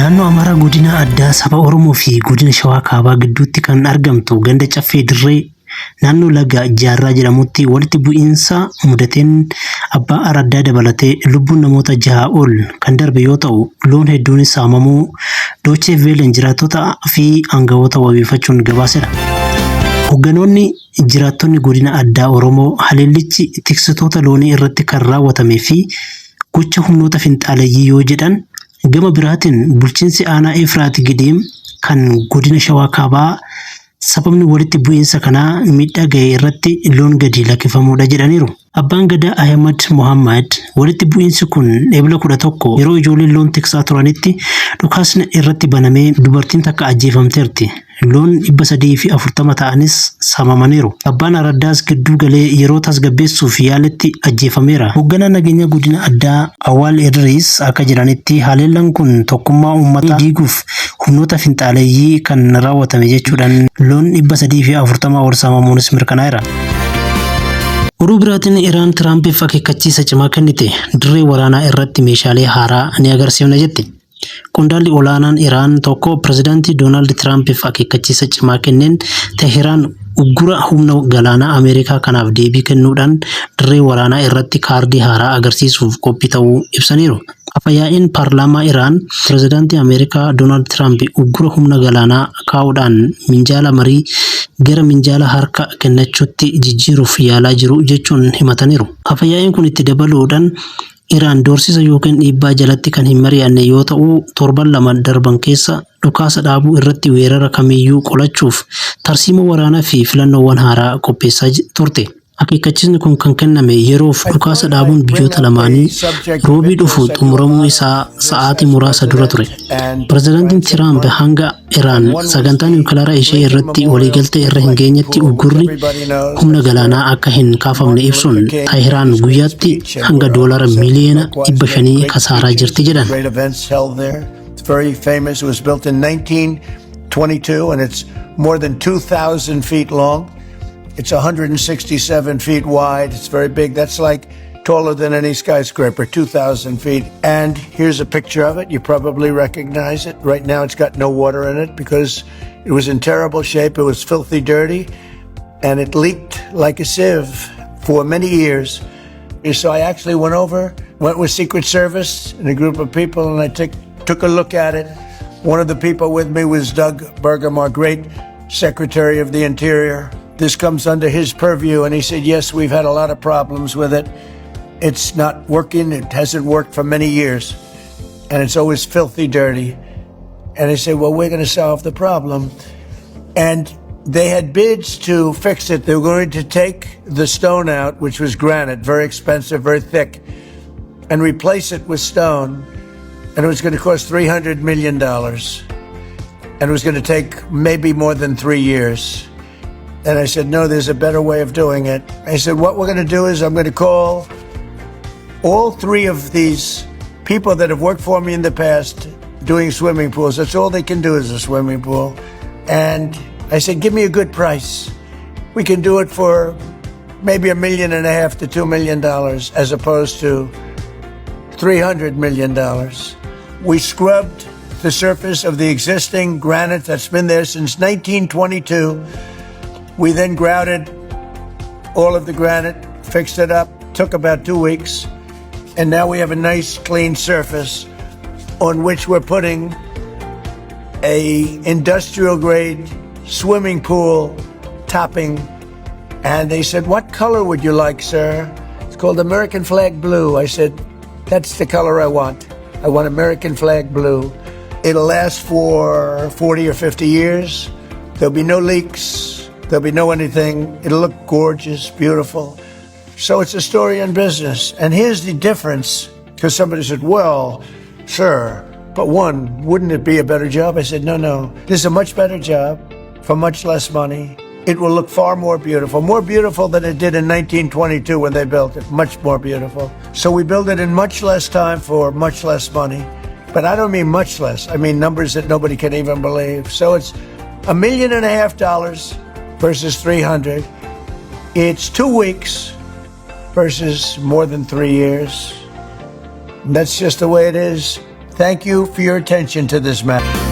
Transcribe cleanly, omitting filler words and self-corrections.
Naannoo Amaaraa Godina addaa saba Oromoo fi Godina Shawaa Kaabaa gidduutti kan argamtu ganda caffee dirree naannoo laga Jaarraa jedhamutti walitti bu'iinsa mudateen abbaa araddaa dabalatee lubbuun namoota 6 ol kan darbe yoo ta'u loon hedduun saamamuu Doochee Veelen jiraattota fi aangawoota wabeeffachuun gabaaseera. Hogganoonni jiraattonni godina addaa Oromoo haleellichi tiksitoota loonii irratti kan raawwatamee fi gocha humnoota finxaaleeyyii yoo jedhan gama biraatiin bulchiinsi aanaa Efraati Gideem kan godina Shawaa Kaabaa sababni walitti bu'iinsa kanaa miidhaa ga'e irratti loon gadi lakkifamuudha jedhaniiru. Abbaan Gadaa Ahmad Muhammad walitti bu'iinsi kun eebila 11 yeroo ijoolleen loon tiksaa turanitti dhukaasni irratti banamee dubartiin takka ajjeefamteerti. Loon 340 ta'anis saamamaniiru. Abbaan araddaas gidduu galee yeroo tasgabbeessuuf yaaletti ajjeefameera. Hoogganaan nageenya godina addaa Awwaal Idris akka jedhanitti haleellaan kun tokkummaa uummataa diiguuf humnoota finxaaleeyyii kan raawwatame jechuudhaan loon 340 ol saamamuunis mirkanaa'eera. Oduu biraatiin Iraan Tiraampiif akeekkachiisa cimaa kennite. Dirree waraanaa irratti meeshaalee haaraa ni agarsiifna jetti. Qondaalli olaanaan Iraan tokko pirezidaantii Doonaald Tiraampiif akeekkachiisa cimaa kenneen Teheraan uggura humna galaanaa Ameerikaa kanaaf deebii kennuudhaan dirree waraanaa irratti kaardii haaraa agarsiisuuf qophii ta'uu ibsaniiru. Afyaa'in paarlaamaa Iraan pirezidaantii Ameerikaa Doonaald Tiraamp uggura humna galaanaa kaa'uudhaan minjaala marii gara minjaala harka kennachuutti jijjiiruuf yaalaa jiru jechuun himataniiru. Afyaa'in kun itti dabaluudhaan Iraan doorsisa yookiin dhiibbaa jalatti kan hin mari'anne yoo ta'u torban 2 darban keessa dhukaasa dhaabuu irratti weerara kamiyyuu qolachuuf tarsiima waraanaa fi filannoowwan haaraa qopheessaa turte. Akeekkachiisni kun kan kenname yeroof dhukaasa dhaabuun biyyoota lamaanii roobii dhufu xumuramuu isaa sa'aatii muraasa dura ture. Pirezidaantiin Tiraamp hanga Iraan sagantaa niwukilaraa ishee irratti waliigaltee irra hin geenyetti uggurri humna galaanaa akka hin kaafamne ibsuun Teheraan guyyaatti hanga $500 miliyoona kasaaraa jirti jedhan. It's very famous. It was built in 1922 and it's more than 2,000 feet long. It's 167 feet wide. It's very big. That's like taller than any skyscraper, 2,000 feet. And here's a picture of it. You probably recognize it. Right now it's got no water in it because it was in terrible shape. It was filthy dirty and it leaked like a sieve for many years. So I actually went with Secret Service and a group of people and I took a look at it. One of the people with me was Doug Burgum, our great Secretary of the Interior. This comes under his purview, and he said, yes, we've had a lot of problems with it. It's not working. It hasn't worked for many years, and it's always filthy dirty. And I said, well, we're going to solve the problem. And they had bids to fix it. They were going to take the stone out, which was granite, very expensive, very thick, and replace it with stone. And it was going to cost $300 million. And it was going to take maybe more than 3 years. And I said, no, there's a better way of doing it. I said, what we're going to do is I'm going to call all 3 of these people that have worked for me in the past doing swimming pools. That's all they can do is a swimming pool. And I said, give me a good price. We can do it for maybe $1.5 million to $2 million as opposed to $300 million. We scrubbed the surface of the existing granite that's been there since 1922. We then grouted all of the granite, fixed it up, took about 2 weeks, and now we have a nice clean surface on which we're putting a industrial grade swimming pool topping. And they said, what color would you like, sir? It's called American flag blue. I said, that's the color I want. I want American flag blue. It'll last for 40 or 50 years. There'll be no leaks. There'll be no anything. It'll look gorgeous, beautiful. So it's a story in business. And here's the difference, because somebody said, well, sir, but wouldn't it be a better job? I said, no. This is a much better job for much less money. It will look far more beautiful than it did in 1922 when they built it, much more beautiful. So we built it in much less time for much less money. But I don't mean much less. I mean numbers that nobody can even believe. So it's $1.5 million versus 300. It's 2 weeks versus more than 3 years. And that's just the way it is. Thank you for your attention to this matter.